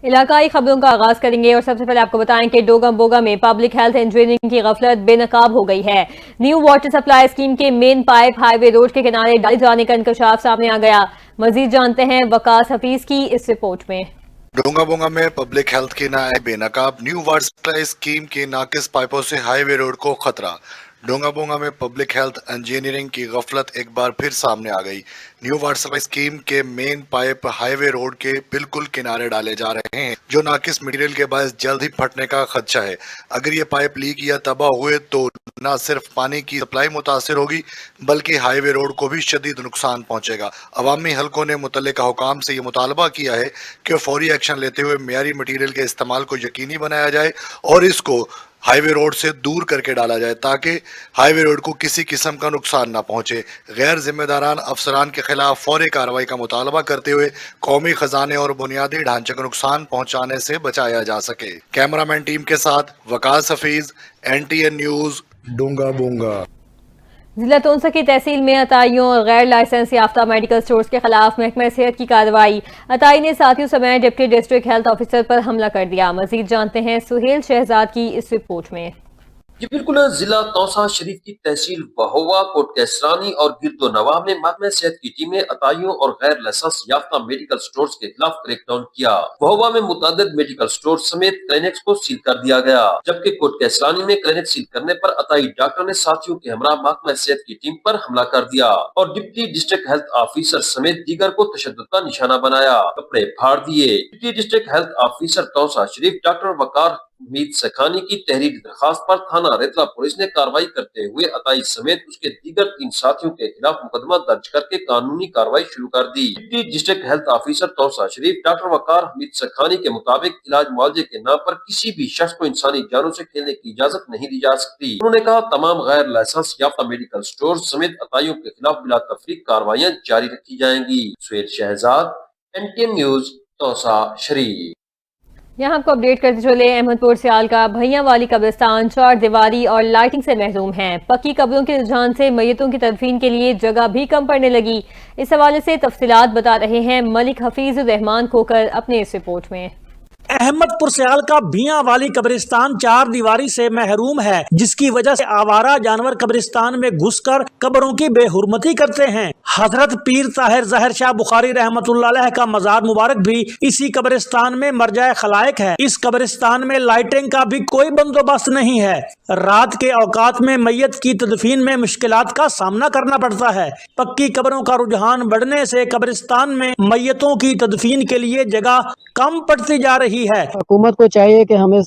इलाकाई खबरों का आगाज करेंगे और सबसे पहले आपको बताएं कि डोगम बोगा में पब्लिक हेल्थ इंजीनियरिंग की गफलत बेनकाब हो गई है। न्यू वाटर सप्लाई स्कीम के मेन पाइप हाईवे रोड के किनारे डाले जाने का इंकशाफ सामने आ गया। मजीद जानते हैं वकास हफीज की इस रिपोर्ट में। डोंगा बोंगा में पब्लिक हेल्थ की नाए बेनकाब न्यू वाटर सप्लाई स्कीम की नाकिस पाइपों से हाईवे रोड को खतरा। डोंगा बोंगा में पब्लिक हेल्थ इंजीनियरिंग की गफलत एक बार फिर सामने आ गई। न्यू वाटर सप्लाई स्कीम के मेन पाइप हाईवे रोड के बिल्कुल किनारे डाले जा रहे हैं, जो नाकिस मटेरियल के बायस जल्द ही फटने का खदशा है। अगर ये पाइप लीक या तबाह हुए तो न सिर्फ पानी की सप्लाई मुतासिर होगी, बल्कि हाईवे रोड को भी शदीद नुकसान पहुंचेगा। अवामी हलकों ने मुतल्लिका हुकाम से ये मुतालबा किया है कि फौरी एक्शन लेते हुए मियारी मटीरियल के इस्तेमाल को यकीनी बनाया जाए और इसको हाईवे रोड से दूर करके डाला जाए ताकि हाईवे रोड को किसी किस्म का नुकसान ना पहुंचे। गैर जिम्मेदारान अफसरान के खिलाफ फौरी कार्रवाई का मुतालबा करते हुए कौमी खजाने और बुनियादी ढांचे को नुकसान पहुंचाने से बचाया जा सके। कैमरामैन टीम के साथ वकास हफीज, NTN न्यूज, डोंगा बोंगा। जिला तोनसा की तहसील में अताइयों और गैर लाइसेंस याफ्ता मेडिकल स्टोर्स के खिलाफ महकमा सेहत की कार्रवाई। अताई ने साथियों समेत डिप्टी डिस्ट्रिक्ट हेल्थ ऑफिसर पर हमला कर दिया। मजीद जानते हैं सुहेल शहजाद की इस रिपोर्ट में। ये बिल्कुल जिला तौसा शरीफ की तहसील बहोवा, कोट कैसरानी और गिरदो नवाह में महकमा सेहत की टीमें अताइयों और गैर लाइसेंस याफ्ता मेडिकल स्टोर्स के खिलाफ क्रैकडाउन किया। बहोवा में मुतादिद मेडिकल स्टोर समेत क्लिनिक्स को सील कर दिया गया, जबकि कोट कैसरानी में क्लिनिक सील करने पर अताई डॉक्टर ने साथियों के हमरा महकमा सेहत की टीम पर हमला कर दिया और डिप्टी डिस्ट्रिक्ट हेल्थ ऑफिसर समेत दीगर को तशद्दुद का निशाना बनाया, कपड़े फाड़ दिए। Deputy district health officer Taunsa Sharif doctor Waqar Hamid Sakhani की तहरीरी दरखास्त पर थाना रेतला पुलिस ने कार्रवाई करते हुए अताई समेत उसके दीगर 3 साथियों के खिलाफ मुकदमा दर्ज करके कानूनी कार्रवाई शुरू कर दी। Deputy district health officer Taunsa Sharif doctor Waqar Hamid Sakhani के मुताबिक इलाज मुआवजे के नाम पर किसी भी शख्स को इंसानी जानों से खेलने की इजाजत नहीं दी जा सकती। उन्होंने कहा तमाम गैर लाइसेंस याफ्ता मेडिकल स्टोर समेत अताइयों के खिलाफ बिला तफरीक कार्रवाइयाँ जारी रखी जाएंगी। सुहेल शहजाद, NTN न्यूज, तौसा शरीफ। यहाँ आपको अपडेट करते चले, अहमदपुर सियाल का भैया वाली कब्रिस्तान 4 दीवारी और लाइटिंग से महरूम है। पक्की कब्रों के रुझान से मैयतों की तदफीन के लिए जगह भी कम पड़ने लगी। इस हवाले से तफसीलात बता रहे हैं मलिक हफीजुर रहमान खोकर अपने इस रिपोर्ट में। अहमदपुर सियाल का भिया वाली कब्रिस्तान 4 दीवारी से महरूम है, जिसकी वजह से आवारा जानवर कब्रिस्तान में घुसकर कब्रों की बेहुरमती करते हैं। हजरत पीर ताहिर जहर शाह बुखारी रहमतुल्लाह अलैह का मजार मुबारक भी इसी कब्रिस्तान में मरजाए खलाइक है। इस कब्रिस्तान में लाइटिंग का भी कोई बंदोबस्त नहीं है। रात के औकात में मैयत की तदफीन में मुश्किलात का सामना करना पड़ता है। पक्की कब्रों का रुझान बढ़ने से कब्रिस्तान में मैयतों की तदफीन के लिए जगह कम पड़ती जा रही है। हुकूमत को चाहिए कि हमें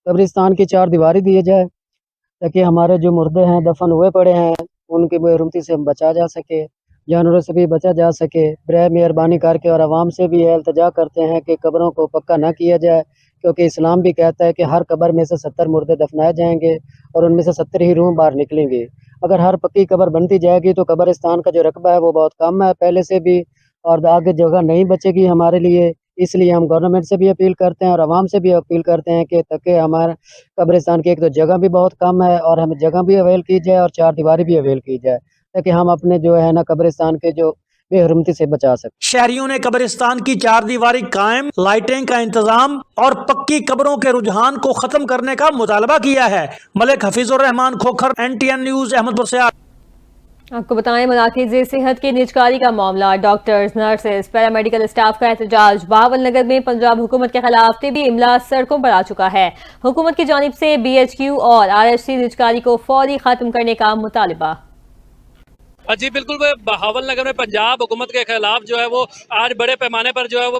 कब्रिस्तान की 4 दीवारी दिए जाए ताकि हमारे जो मुर्दे हैं दफन हुए पड़े हैं उनकी बेरुमती से बचा जा सके, जानवरों से भी बचा जा सके। बराए मेहरबानी करके और आवाम से भी इल्तिजा करते हैं कि कब्रों को पक्का ना किया जाए, क्योंकि इस्लाम भी कहता है कि हर कब्र में से 70 मुर्दे दफनाए जाएंगे और उनमें से 70 ही रूह बाहर निकलेंगे। अगर हर पक्की कब्र बनती जाएगी तो कब्रिस्तान का जो रकबा है वो बहुत कम है पहले से भी, और आगे जगह नहीं बचेगी हमारे लिए। इसलिए हम गवर्नमेंट से भी अपील करते हैं और आवाम से भी अपील करते हैं कि ताकि हमारे कब्रिस्तान की एक तो जगह भी बहुत कम है और हमें जगह भी अवेल की जाए और 4 दीवारी भी अवेल की जाए ताकि हम अपने जो है ना कब्रिस्तान के जो बेहरमती से बचा सकें। शहरियों ने कब्रिस्तान की 4 दीवारी कायम, लाइटिंग का इंतजाम और पक्की कब्रों के रुझान को खत्म करने का मुतालबा किया है। मलिक हफीजुर रहमान खोखर, NTN न्यूज, अहमदपुर से। आपको बताएं मराकज़ सेहत की निजकारी का मामला, डॉक्टर्स, नर्सेस, पैरामेडिकल स्टाफ का एहतजाज। बहावल नगर में पंजाब हुकूमत के खिलाफ तिबी इमला सड़कों पर आ चुका है। हुकूमत की जानिब से BHQ और RHC निजकारी को फौरी खत्म करने का मुतालबा। जी बिल्कुल, बहावल नगर में पंजाब हुकूमत के खिलाफ जो है वो आज बड़े पैमाने पर जो है वो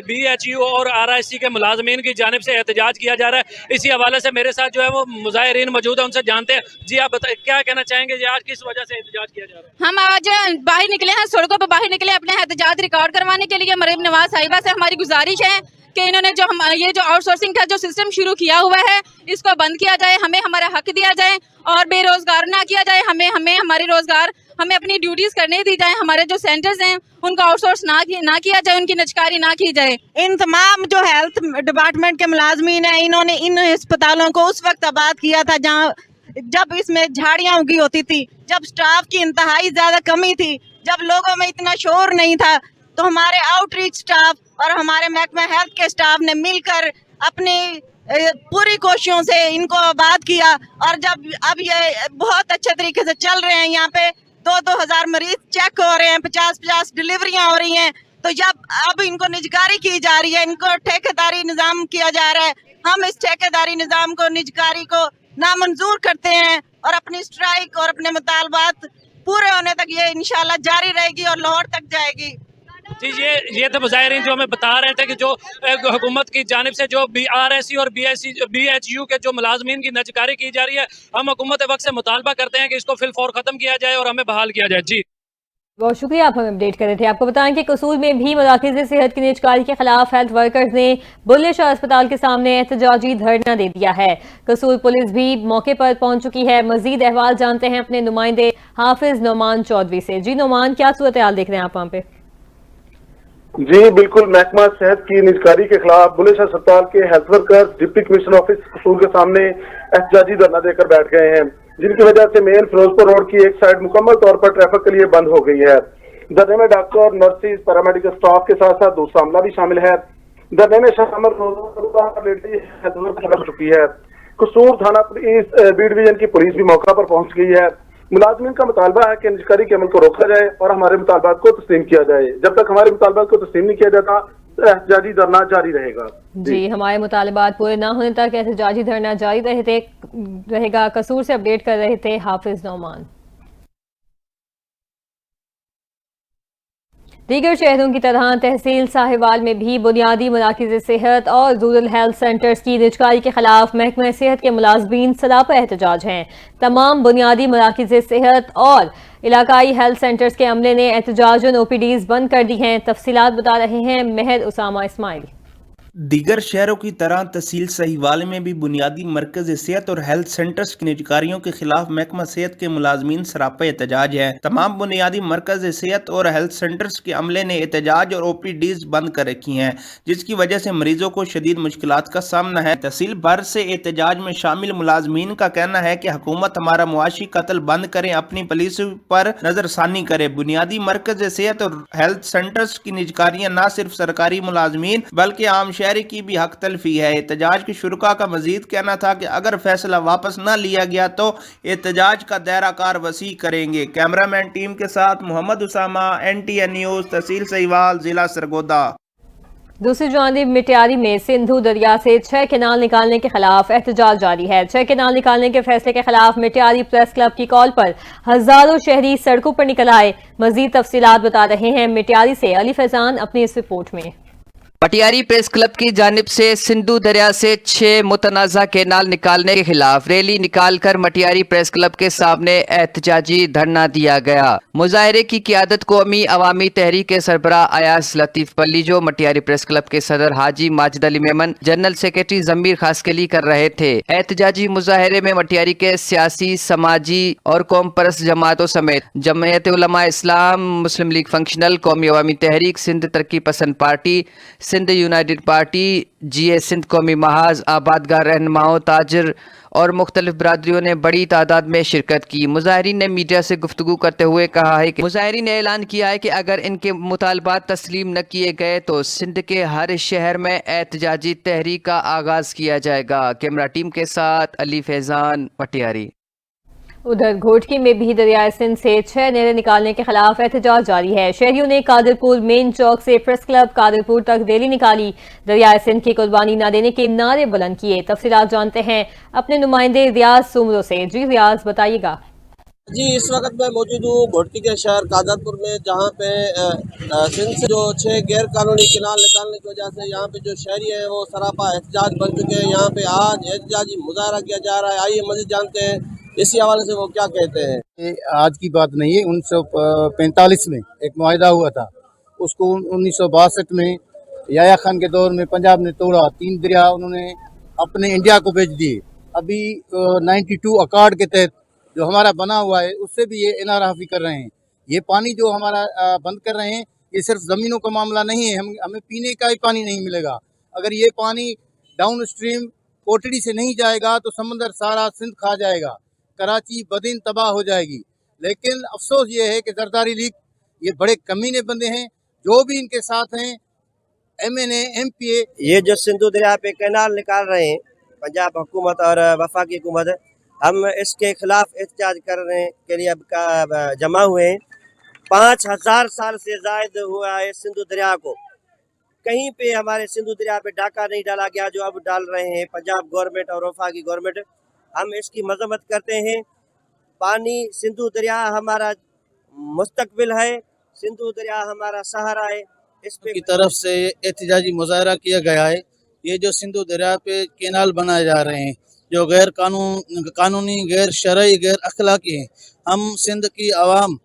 BHU और RIC के मुलाजमीन की जानिब से एहतजाज किया जा रहा है। इसी हवाले से मेरे साथ जो है वो मुजाहिरीन मौजूद है, उनसे जानते हैं। जी आप बताइए क्या कहना चाहेंगे जी, आज किस वजह से एहतजाज किया जा रहा है? हम आज बाहर निकले हैं, सड़कों पर बाहर निकले अपने एहतजाज रिकॉर्ड करवाने के लिए। मरीम नवाज साहिबा से हमारी गुजारिश है कि इन्होंने जो ये जो आउटसोर्सिंग का जो सिस्टम शुरू किया हुआ है इसको बंद किया जाए, हमें हमारा हक दिया जाए और बेरोजगार ना किया जाए। हमें हमारे रोजगार, हमें अपनी ड्यूटीज करने दी जाए। हमारे जो सेंटर्स हैं उनको आउटसोर्स ना किया जाए, उनकी निजकारी ना की जाए। इन तमाम जो हेल्थ डिपार्टमेंट के मुलाजमीन हैं, इन्होंने इन अस्पतालों को उस वक्त आबाद किया था जब इसमें झाड़ियाँ उगी होती थी, जब स्टाफ की इंतहाई ज्यादा कमी थी, जब लोगों में इतना शोर नहीं था, तो हमारे आउटरीच स्टाफ और हमारे महकमा हेल्थ के स्टाफ ने मिलकर अपनी पूरी कोशिशों से इनको आबाद किया, और जब अब ये बहुत अच्छे तरीके से चल रहे हैं, यहाँ पे 2-2 हज़ार मरीज चेक हो रहे हैं, 50-50 डिलीवरियां हो रही हैं, तो जब अब इनको निजकारी की जा रही है, इनको ठेकेदारी निज़ाम किया जा रहा है, हम इस ठेकेदारी निज़ाम को, निजकारी को नामंजूर करते हैं और अपनी स्ट्राइक और अपने मुतालबात पूरे होने तक ये इंशाल्लाह जारी रहेगी और लाहौर तक जाएगी। जी, ये तो मुजाहिरीन जो हमें बता रहे थे कि जो हुकूमत की जानिब से जो RSC और BHU के जो मुलाजमीन की नजकारी की जा रही है, हम हुकूमत वक्त से मुतालबा करते हैं कि इसको फिलफौर ख़त्म किया जाए और हमें बहाल किया जाए। जी बहुत शुक्रिया, आप हमें अपडेट कर रहे थे। आपको बताएं कि कसूर में भी मराकज़ सेहत की निजकारी के खिलाफ हेल्थ वर्कर्स ने बुल्ले शाह अस्पताल के सामने एहतजाजी धरना दे दिया है। कसूर पुलिस भी मौके पर पहुंच चुकी है। मजीद अहवाल जानते हैं अपने नुमाइंदे हाफिज नोमान चौधरी से। जी नोमान, क्या सूरत हाल देख रहे हैं आप वहाँ पे? जी बिल्कुल, महकमा सेहत की निजकारी के खिलाफ बुल्ले शाह अस्पताल के health workers deputy commissioner office कसूर के सामने एहतजाजी धरना देकर बैठ गए हैं, जिनकी वजह से मेन फिरोजपुर रोड की एक साइड मुकम्मल तौर पर ट्रैफिक के लिए बंद हो गई है। धरने में डॉक्टर, नर्सिस, पैरामेडिकल स्टाफ के साथ साथ दूसरा अमला भी शामिल है। धरने में शामिल हो चुकी है। कसूर थाना पुलिस बी डिवीजन की पुलिस भी मौका पर पहुंच गई है। मुलाजमीन का मुतालबा है कि निजकारी के अमल को रोका जाए और हमारे मुतालबात को तस्लीम किया जाए। जब तक हमारे मुतालबात को तस्लीम नहीं किया जाता, एहतजाजी धरना जारी रहेगा। जी, हमारे मुतालबात पूरे ना होने तक एहतजाजी धरना जारी रहेगा। कसूर से अपडेट कर रहे थे हाफिज नोमान। दीगर शहरों की तरह तहसील साहिवाल में भी बुनियादी मराकज़ सेहत और रूरल हेल्थ सेंटर्स की निजकारी के खिलाफ महकमा सेहत के मुलाजमीन सरापा एहतजाज हैं। तमाम बुनियादी मराकज़ सेहत और इलाकाई हेल्थ सेंटर्स के अमले ने एहतजाजन OPDs बंद कर दी हैं। तफसीलात बता रहे हैं महर उसामा इस्माइल। दीगर शहरों की तरह तहसील साहिवाल में भी बुनियादी मरकज सेहत और हेल्थ सेंटर्स की निजकारियों के खिलाफ महकमा सेहत के मुलाजमीन सरापा एहतजाज है। तमाम बुनियादी मरकज सेहत और हेल्थ सेंटर्स के अमले ने एहतजाज और OPDs बंद कर रखी हैं, जिसकी वजह से मरीजों को शदीद मुश्किलात का सामना है। तहसील भर से एहतजाज में शामिल मुलाजमीन का कहना है कि हुकूमत हमारा मुआशी कत्ल बंद करे, अपनी पुलिस पर नजरसानी करे। बुनियादी मरकज सेहत और हेल्थ सेंटर्स की निजकारियां न सिर्फ सरकारी मुलाजमीन बल्कि आम शहरी की भी हक तलफी है। एहतजाज के शुरुका का मजीद कहना था कि अगर फैसला वापस न लिया गया तो एहतजाज का दायरा कार वसी करेंगे। कैमरामैन टीम के साथ मोहम्मद उसामा, NTN न्यूज़, तहसील साहिवाल, जिला सरगोदा। दूसरी जानिब मिट्यारी में सिंधु दरिया से 6 केनाल निकालने के खिलाफ एहतजाज जारी है। 6 केनाल निकालने के फैसले के खिलाफ मिट्यारी प्रेस क्लब की कॉल पर हजारों शहरी सड़कों पर निकल आए। मजीद तफसीलात बता रहे हैं मिट्यारी से अली फैजान अपनी इस रिपोर्ट में। मटियारी प्रेस क्लब की जानिब से सिंधु दरिया से 6 मुतनाज़ा केनाल निकालने के खिलाफ रैली निकालकर मटियारी प्रेस क्लब के सामने एहतजाजी धरना दिया गया। मुजाहरे की क़ियादत कौमी अवामी तहरीक के सरबराह अयास लतीफ़ पल्लीजो, मटियारी प्रेस क्लब के सदर हाजी माजिद अली मेमन, जनरल सेक्रेटरी जमीर खासकली कर रहे थे। एहतजाजी मुजाहरे में मटियारी के सियासी, समाजी और कौम परस्त जमातों समेत जमयत उलमा इस्लाम, मुस्लिम लीग फंक्शनल, कौमी अवामी तहरीक, सिंध तरक्की पसंद party, Sindh united party, GA Sindh कौमी महाज, आबादगाह रहनुमाओं, ताजर और मुख्तलिफ बरादरियों ने बड़ी तादाद में शिरकत की। मुजाहिरीन ने मीडिया से गुफ्तगू करते हुए कहा है कि मुजाहिरीन ने ऐलान किया है कि अगर इनके मुतालबात तस्लीम न किए गए तो सिंध के हर शहर में एहतजाजी तहरीक का आगाज किया जाएगा। कैमरा टीम के साथ अली फैजान, पटियारी। उधर घोटकी में भी दरियाए सिंध से 6 नहरें निकालने के खिलाफ एहतजाज जारी है। शहरियों ने कादरपुर मेन चौक से प्रेस क्लब कादरपुर तक रैली निकाली। दरियाए सिंध की कुर्बानी न देने के नारे बुलंद किए। तफसीलात जानते हैं अपने नुमाइंदे रियाज सुमरो से। जी रियाज, बताइएगा। जी, इस वक्त मैं मौजूद हूँ घोटकी के शहर कादरपुर में, जहाँ पे सिंध से जो 6 गैर कानूनी केनाल निकालने की वजह से यहाँ पे जो शहरी है वो सरापा एहतजाज बन चुके हैं। यहाँ पे आज एहतजाजी मुजाहरा किया जा रहा है। आइए मज़ीद जानते हैं इसी हवाले से वो क्या कहते हैं। ये आज की बात नहीं है, 1945 में एक मुआहिदा हुआ था, उसको 1962 में याया खान के दौर में पंजाब ने तोड़ा। 3 दरिया उन्होंने अपने इंडिया को बेच दिए। अभी 92 अकॉर्ड के तहत जो हमारा बना हुआ है उससे भी ये इनाराफी कर रहे हैं। ये पानी जो हमारा बंद कर रहे हैं, ये सिर्फ ज़मीनों का मामला नहीं है, हमें पीने का ही पानी नहीं मिलेगा। अगर ये पानी डाउन स्ट्रीम कोटड़ी से नहीं जाएगा तो समंदर सारा सिंध खा जाएगा, कराची बदिन तबाह हो जाएगी। लेकिन अफसोस ये है कि जरदारी लीग ये बड़े कमीने बंदे हैं जो भी इनके साथ हैं MNA MPA। ये जो सिंधु दरिया पे कैनाल निकाल रहे हैं पंजाब हुकूमत और वफाकी हुकूमत, हम इसके खिलाफ एहतजाज करने के लिए अब जमा हुए हैं। 5000 साल से जायद हुआ है सिंधु दरिया को, कहीं पे हमारे सिंधु दरिया पे डाका नहीं डाला गया जो अब डाल रहे हैं पंजाब गवर्नमेंट और वफाकी गवर्नमेंट। हम इसकी मजम्मत करते हैं। पानी सिंधु दरिया हमारा मुस्तकबिल है, सिंधु दरिया हमारा सहारा है। इस पे की तरफ से एहतजाजी मुजाहरा किया गया है। ये जो सिंधु दरिया पे कैनाल बनाए जा रहे हैं जो गैर कानूनी, गैर शरई, गैर अखलाकी हैं, हम सिंध की आवाम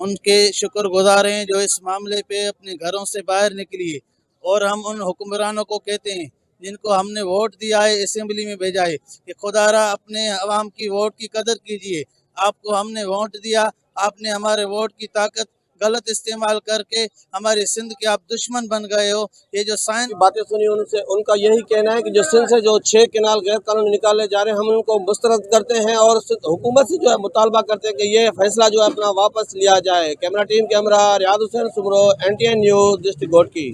उनके शुक्रगुजार हैं जो इस मामले पे अपने घरों से बाहर निकली है। और हम उन हुक्मरानों को कहते हैं जिनको हमने वोट दिया है, असेंबली में भेजा है, कि खुदारा अपने अवाम की वोट की कदर कीजिए। आपको हमने वोट दिया, आपने हमारे वोट की ताकत गलत इस्तेमाल करके हमारे सिंध के आप दुश्मन बन गए हो। ये जो साइंस बातें सुनी उनसे, उनका यही कहना है कि जो सिंध से जो 6 कैनाल गैर कानूनी निकाले जा रहे हैं, हम उनको मुस्तरद करते हैं और हुकूमत से जो है मुतालबा करते हैं कि ये फैसला जो है अपना वापस लिया जाए। कैमरा टीम के हमरा Riyadh Hussain Soomro, NTN news, district Ghotki.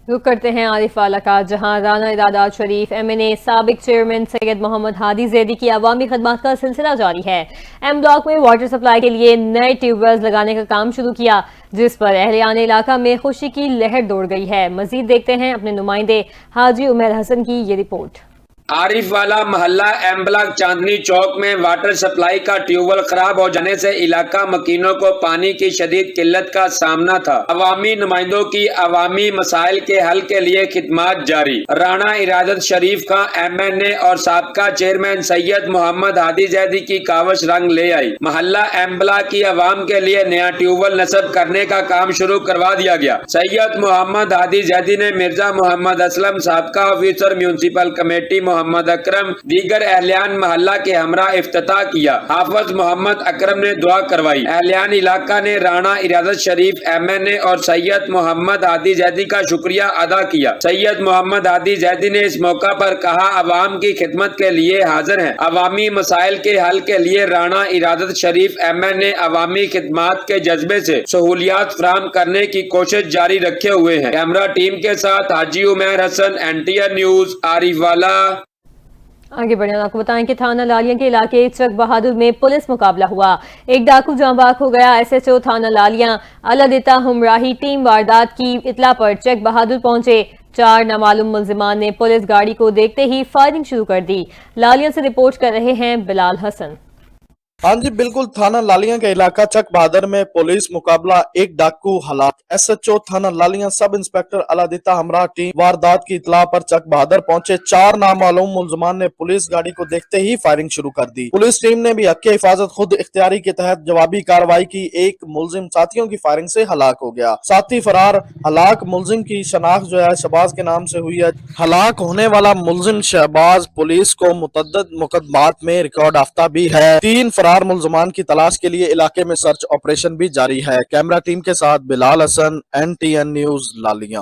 रुक करते हैं आरिफ वाला का, जहां राना इरादात शरीफ MNA साबिक चेयरमैन सैयद मोहम्मद हादी जैदी की अवामी खदमात का सिलसिला जारी है। M ब्लॉक में वाटर सप्लाई के लिए नए ट्यूबवेल्स लगाने का काम शुरू किया, जिस पर अहलियान इलाका में खुशी की लहर दौड़ गई है। मजीद देखते हैं अपने नुमाइंदे हाजी उमर हसन की ये रिपोर्ट। आरिफ वाला मोहल्ला M ब्लॉक चांदनी चौक में वाटर सप्लाई का ट्यूबवेल खराब हो जाने से इलाका मकीनों को पानी की शदीद किल्लत का सामना था। अवामी नुमाइंदों की अवामी मसाइल के हल के लिए खिदमात जारी। राना इरादत शरीफ का MNA और साबका चेयरमैन सैयद मोहम्मद हादी जैदी की कावश रंग ले आई। मोहल्ला M ब्लॉक की अवाम के लिए नया ट्यूबवेल नस्ब करने का काम शुरू करवा दिया गया। सैयद मोहम्मद हादी जैदी ने मिर्जा मोहम्मद असलम साबका officer municipal committee Mohammad Akram दीगर अहलियान महल्ला के हमरा इफ्तिताह किया। हाफिज मोहम्मद अकरम ने दुआ करवाई। अहलियान इलाका ने राना इरादत शरीफ MNA और सैयद मोहम्मद हादी जैदी का शुक्रिया अदा किया। सैयद मोहम्मद हादी जैदी ने इस मौका पर कहा, अवाम की खिदमत के लिए हाजिर हैं। अवामी मसाइल के हल के लिए राना इरादत शरीफ MNA अवामी खिदमात के जज्बे से सहूलियात फराहम करने की कोशिश जारी रखे हुए हैं। कैमरा टीम के साथ हाजी उमर हसन, NTN न्यूज़, आरिफ वाला। आगे बढ़े आपको बताएं कि थाना लालिया के इलाके चक बहादुर में पुलिस मुकाबला हुआ। एक डाकू जांबाग हो गया। SHO थाना लालिया अलादिता हमराही टीम वारदात की इतला पर चक बहादुर पहुंचे। 4 नामालूम मुल्जिमान ने पुलिस गाड़ी को देखते ही फायरिंग शुरू कर दी। लालिया से रिपोर्ट कर रहे हैं बिलाल हसन। हाँ जी बिल्कुल, थाना लालिया के इलाका चक बहादुर में पुलिस मुकाबला, एक डाकू हलाक। SHO थाना लालिया सब इंस्पेक्टर अलादिता हमरा टीम वारदात की इतला पर चक बहादुर पहुंचे। 4 नामालूम मुल्जिमान ने पुलिस गाड़ी को देखते ही फायरिंग शुरू कर दी। पुलिस टीम ने भी हक़ हिफाजत खुद इख्तियारी के तहत जवाबी कार्रवाई की। एक मुल्जिम साथियों की फायरिंग से हलाक हो गया। साथी फरार। हलाक मुल्जिम की शनाख्त जो है शहबाज के नाम से हुई है। हलाक होने वाला मुल्जिम शहबाज पुलिस को मुतअद्दिद मुकदमात में रिकॉर्ड याफ्ता भी है। 3 फरार मुल्जिमान की तलाश के लिए इलाके में सर्च ऑपरेशन भी जारी है। कैमरा टीम के साथ बिलाल हसन, NTN न्यूज़, लालिया।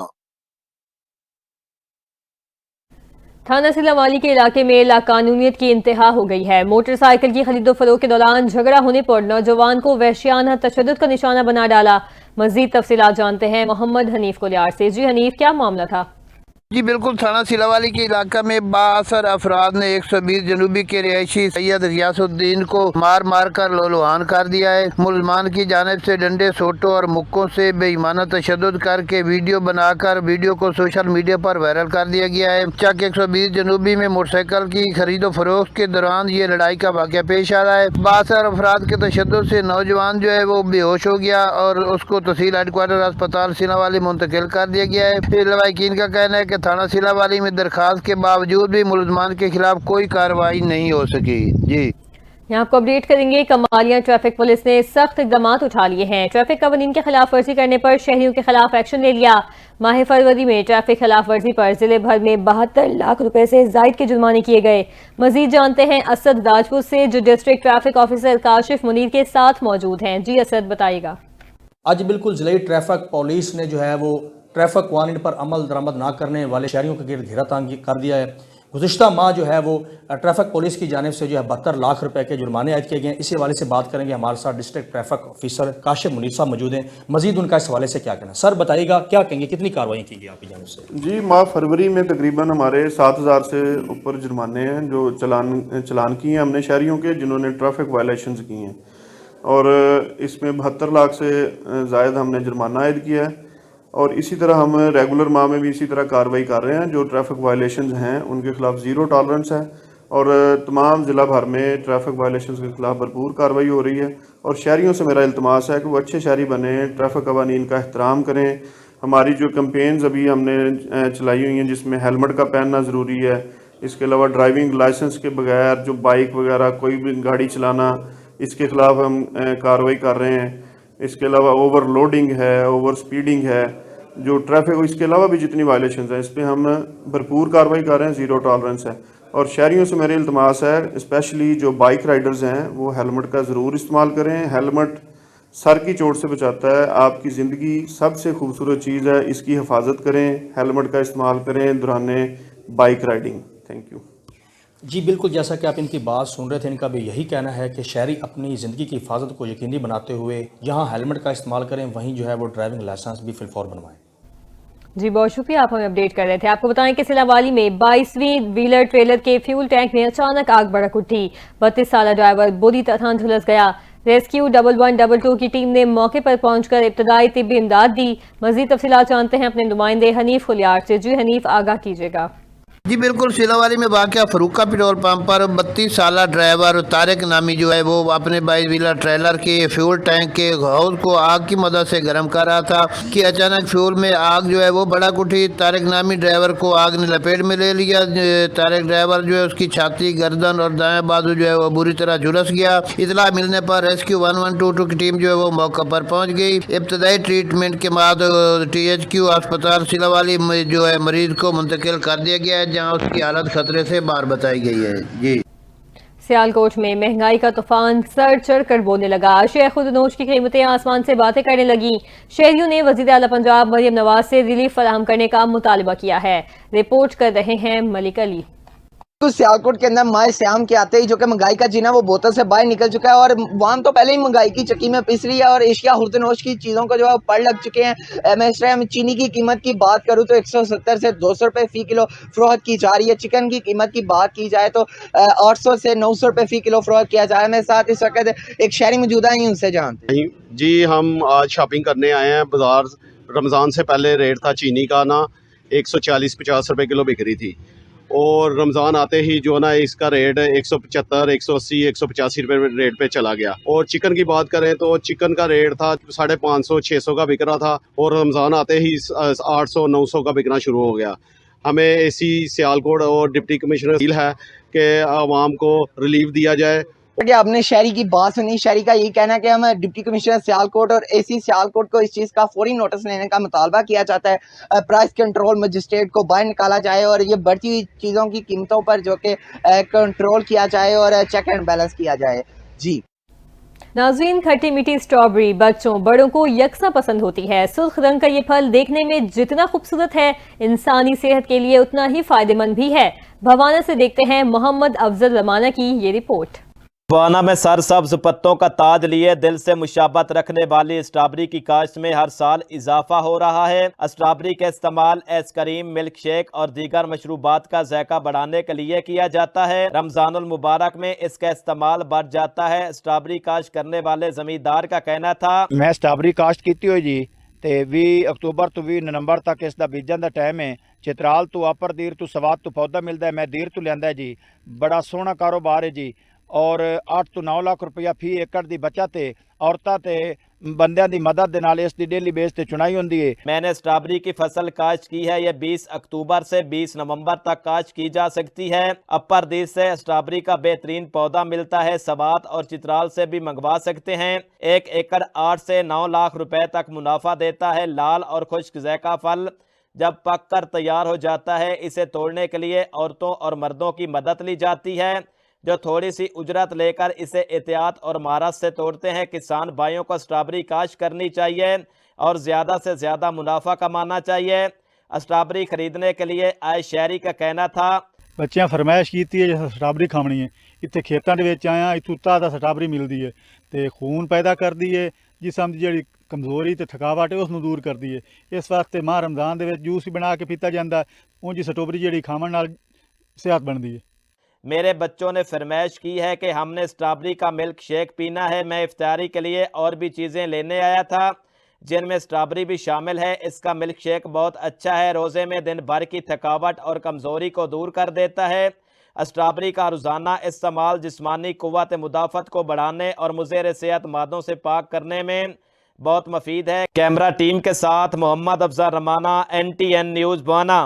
थाना सिलावाली के इलाके में लाकानूनियत की इंतहा हो गई है। मोटरसाइकिल की खरीदो फरोख्त के दौरान झगड़ा होने पर नौजवान को वहशियाना तशद्दुद का निशाना बना डाला। मजीद तफसीलात जानते हैं मोहम्मद हनीफ कोलियार से। जी हनीफ, क्या मामला था? जी बिल्कुल, थाना सिलावाली के इलाका में बाअसर अफराद ने 120 जनूबी के रिहायशी सैयद रियासुद्दीन को मार मार कर लोलुहान कर दिया है। मुल्जमान की जानिब से डंडे, सोटों और मुक्कों से बेईमाना तशद्दुद करके वीडियो बनाकर वीडियो को सोशल मीडिया पर वायरल कर दिया गया है। चक 120 जनूबी में मोटरसाइकिल की खरीदो फरोख्त के दौरान ये लड़ाई का वाक़या पेश आ रहा है। बाअसर अफराद के तशद्दुद से नौजवान जो है वो बेहोश हो गया और उसको तहसील हेडक्वार्टर अस्पताल सिलावाली मुंतकिल कर दिया गया है। लवाकिन का कहना है कि थाना सिलावाली में दरखास्त के बावजूद भी मुल्जिमान के खिलाफ कोई कार्रवाई नहीं हो सकी। जी यहाँ आपको अपडेट करेंगे। कमालिया ट्रैफिक पुलिस ने सख्त इक़दाम उठा लिए हैं। ट्रैफिक कानून के खिलाफ वर्जी करने पर शहरियों के खिलाफ एक्शन ले लिया। माह फरवरी में ट्रैफिक खिलाफ वर्जी पर जिले भर में 72 लाख रुपए से जायद के जुर्माने किए गए। मजीद जानते हैं असद राजपूत से, जो district traffic officer Kashif Munir के साथ मौजूद हैं। जी असद, बताइएगा। आज बिल्कुल जिले ट्रैफिक पुलिस ने जो है वो ट्रैफिक कानून पर अमल दरामद ना करने वाले शहरियों के गिरद घेरा तांग कर दिया है। गुज़िश्ता माह जो है वो ट्रैफिक पुलिस की जानिब से जो है 72 लाख रुपए के जुर्माने आयद किए गए हैं। इसी हवाले से बात करेंगे, हमारे साथ district traffic officer Kashif Munir साहब मौजूद हैं। मजीद उनका इस हवाले से क्या कहना। सर बताइएगा, क्या कहेंगे, कितनी कार्रवाई की गई आपकी जानिब से? जी, माह फरवरी में तकरीबन हमारे 7000 से ऊपर जुर्माने हैं जो चलान किए हैं हमने शहरियों के, जिन्होंने ट्रैफिक वायलेशंस की हैं, और इसमें 72 लाख से ज़ायद हमने जुर्माना आयद किया है। और इसी तरह हम रेगुलर माह में भी इसी तरह कार्रवाई कर रहे हैं। जो ट्रैफिक वायलेशंस हैं उनके खिलाफ ज़ीरो टॉलरेंस है, और तमाम ज़िला भर में ट्रैफिक वायलेशंस के खिलाफ भरपूर कार्रवाई हो रही है। और शहरियों से मेरा इल्तमास है कि वो अच्छे शहरी बने, ट्रैफिक कवानीन का एहतराम करें। हमारी जो कैंपेन्स अभी हमने चलाई हुई हैं जिसमें हेलमेट का पहनना ज़रूरी है, इसके अलावा ड्राइविंग लाइसेंस के बगैर जो बाइक वगैरह कोई भी गाड़ी चलाना, इसके खिलाफ हम कार्रवाई कर रहे हैं। इसके अलावा ओवरलोडिंग है, ओवर स्पीडिंग है, जो ट्रैफिक, इसके अलावा भी जितनी वायलेशंस हैं इस पर हम भरपूर कार्रवाई कर रहे हैं, ज़ीरो टॉलरेंस है। और शहरियों से मेरे इल्तमास है, स्पेशली जो बाइक राइडर्स हैं वो हेलमेट का ज़रूर इस्तेमाल करें। हेलमेट सर की चोट से बचाता है, आपकी ज़िंदगी सबसे खूबसूरत चीज़ है, इसकी हिफाजत करें, हेलमेट का इस्तेमाल करें दौरान बाइक राइडिंग। Thank you. जी बिल्कुल, जैसा कि आप इनकी बात सुन रहे थे, इनका भी यही कहना है कि शहरी अपनी ज़िंदगी की हिफाजत को यकीनी बनाते हुए जहाँ हेलमेट का इस्तेमाल करें, वहीं जो है वो ड्राइविंग लाइसेंस भी फिलफौर बनवाएं। जी बहुत शुक्रिया, आप हमें अपडेट कर रहे थे। आपको बताएं कि सिलावाली में 22वीं व्हीलर ट्रेलर के फ्यूल टैंक में अचानक आग भड़क उठी। 32 साल ड्राइवर बुरी तरह झुलस गया। रेस्क्यू 1122 की टीम ने मौके पर पहुंचकर इब्तदाई तिब्बी इमदाद दी। मजीद तफसीलात जानते हैं अपने नुमाइंदे हनीफ खुलियार से। जी हनीफ, आगाह कीजिएगा। जी बिल्कुल, सिलावाली में वाक़या फरूका पेट्रोल पंप पर 32 साल ड्राइवर तारिक नामी जो है वो अपने 22 व्हीलर ट्रेलर के फ्यूल टैंक के हौज को आग की मदद से गर्म कर रहा था कि अचानक फ्यूल में आग जो है वो भड़क उठी। तारिक नामी ड्राइवर को आग ने लपेट में ले लिया। तारिक ड्राइवर जो है उसकी छाती, गर्दन और दाएं बाजू जो है वो बुरी तरह झुलस गया। इतला मिलने पर रेस्क्यू 1122 की टीम जो है वो मौके पर पहुँच गई। इब्तदाई ट्रीटमेंट के बाद THQ अस्पताल सिलावाली में जो है मरीज को मुंतकिल कर दिया गया है, जहां उसकी हालत खतरे से बाहर बताई गई है। जी, सियालकोट में महंगाई का तूफान सर चढ़ कर बोलने लगा। अशिया खुदनोश की कीमतें आसमान से बातें करने लगी। शहरियों ने वजीर आला पंजाब मरियम नवाज से रिलीफ फराहम करने का मुतालबा किया है। रिपोर्ट कर रहे हैं मलिक अली। तो सियालकोट के अंदर माह श्याम के आते ही जो कि महंगाई का जीना वो बोतल से बाहर निकल चुका है, और वाम तो पहले ही महंगाई की चक्की में पिस रही है, और एशिया हुर्दनोश की चीज़ों को जो है पड़ लग चुके हैं। मैं इस टाइम चीनी की कीमत की बात करूँ तो 170 से 200 रुपये फ़ी किलो फ़रोख्त की जा रही है। चिकन की कीमत की बात की जाए तो 800 से 900 रुपये फ़ी किलो फ़रोख्त किया जा रहा है। मेरे साथ इस वक्त एक शहरी मौजूदा ही, उनसे जानते हैं। जी, हम आज शॉपिंग करने आए हैं बाजार। रमज़ान से पहले रेट था चीनी का ना 140-50 रुपये किलो बिक रही थी, और रमज़ान आते ही जो ना इसका रेट 175, 180, 185 रुपये रेट पे चला गया। और चिकन की बात करें तो चिकन का रेट था 550, 600 का बिक रहा था, और रमज़ान आते ही 800, 900 का बिकना शुरू हो गया। हमें AC सियालकोट और डिप्टी कमिश्नर अपील है कि आवाम को रिलीफ दिया जाए। कि आपने शहरी की बात सुनी, शहरी का यही कहना है कि हम डिप्टी कमिश्नर सियालकोट और AC सियालकोट को इस चीज़ का फौरी नोटिस लेने का मुतालबा किया जाता है। प्राइस कंट्रोल मजिस्ट्रेट को बाहर निकाला जाए और ये बढ़ती हुई चीज़ों की कीमतों पर जो कि कंट्रोल किया जाए और चेक एंड बैलेंस किया जाए। जी नाज़रीन, खट्टी मीठी स्ट्रॉबेरी बच्चों बड़ों को यकसा पसंद होती है। सुर्ख रंग का ये फल देखने में जितना खूबसूरत है, इंसानी सेहत के लिए उतना ही फायदेमंद भी है। भवाना से देखते हैं मोहम्मद अफजल रमाना की ये रिपोर्ट। भवाना में सरसब्ज पत्तों का ताज लिए दिल से मुशाबत रखने वाली स्ट्रॉबेरी की काश्त में हर साल इजाफा हो रहा है। स्ट्रॉबेरी का इस्तेमाल आइसक्रीम, मिल्क शेक और दीगर मशरूबात का जायका बढ़ाने के लिए किया जाता है। रमजानुल मुबारक में इसका इस्तेमाल बढ़ जाता है। स्ट्रॉबेरी काश्त करने वाले जमींदार का कहना था, मैं स्ट्रॉबेरी काश्त की हुई जी, तो 20 अक्तूबर तो 20 नवंबर तक इसका बीजन का टाइम है। चित्राल तो अपर दीर तो सवाद तो पौधा मिलता है, मैं दीर तो लिया जी। बड़ा सोहना कारोबार है जी, और 8 ਤੋਂ 9 ਲੱਖ रुपया फी एकड़ की बचत है। औरतां ते बंदियां दी मदद दे नाल इसकी डेली बेस ते चुनाई होंदी है। मैंने स्ट्रॉबेरी की फसल काश्त की है। ये 20 अक्टूबर से 20 नवंबर तक काश्त की जा सकती है। अपर दीर से स्ट्रॉबेरी का बेहतरीन पौधा मिलता है। सवात और चित्राल से भी मंगवा सकते हैं। 1 एकड़ 8 से 9 लाख रुपए तक मुनाफा देता है। लाल और खुश्क ज़ैका फल जब पक कर तैयार हो जाता है, इसे तोड़ने के लिए औरतों और मर्दों की मदद ली जाती है, जो थोड़ी सी उजरत लेकर इसे एहतियात और महारत से तोड़ते हैं। किसान भाइयों को स्ट्रॉबेरी काश्त करनी चाहिए और ज़्यादा से ज़्यादा मुनाफा कमाना चाहिए। स्ट्रॉबेरी खरीदने के लिए आए शहरी का कहना था, ਬੱਚਿਆਂ ਫਰਮਾਇਸ਼ ਕੀਤੀ ਹੈ ਜਿਵੇਂ ਸਟ੍ਰਾਬਰੀ ਖਾਣੀ ਹੈ। ਇੱਥੇ ਖੇਤਾਂ ਦੇ ਵਿੱਚ ਆਇਆ, ਇੱਥੋਂ ਤਾਜ਼ਾ ਸਟ੍ਰਾਬਰੀ ਮਿਲਦੀ ਹੈ ਤੇ ਖੂਨ ਪੈਦਾ ਕਰਦੀ ਹੈ, ਜਿਸਮ ਦੀ ਜਿਹੜੀ ਕਮਜ਼ੋਰੀ ਤੇ ਥਕਾਵਟ ਹੈ ਉਸ ਨੂੰ ਦੂਰ ਕਰਦੀ ਹੈ। ਇਸ ਵਾਸਤੇ ਮਾਹ ਰਮਜ਼ਾਨ ਦੇ ਵਿੱਚ ਜੂਸ ਵੀ ਬਣਾ ਕੇ ਪੀਤਾ ਜਾਂਦਾ। ਉਂਝ ਸਟ੍ਰਾਬਰੀ ਜਿਹੜੀ ਖਾਣ ਨਾਲ सेहत बनती है। मेरे बच्चों ने फरमाइश की है कि हमने स्ट्रॉबेरी का मिल्क शेक पीना है। मैं इफ्तारी के लिए और भी चीज़ें लेने आया था जिनमें स्ट्रॉबेरी भी शामिल है। इसका मिल्क शेक बहुत अच्छा है, रोज़े में दिन भर की थकावट और कमज़ोरी को दूर कर देता है। स्ट्रॉबेरी का रोज़ाना इस्तेमाल जिस्मानी क़ुव्वत मुदाफ़त को बढ़ाने और मुज़र सेहत मादों से पाक करने में बहुत मुफीद है। कैमरा टीम के साथ मोहम्मद अफजल रमाना, NTN न्यूज़ बवाना।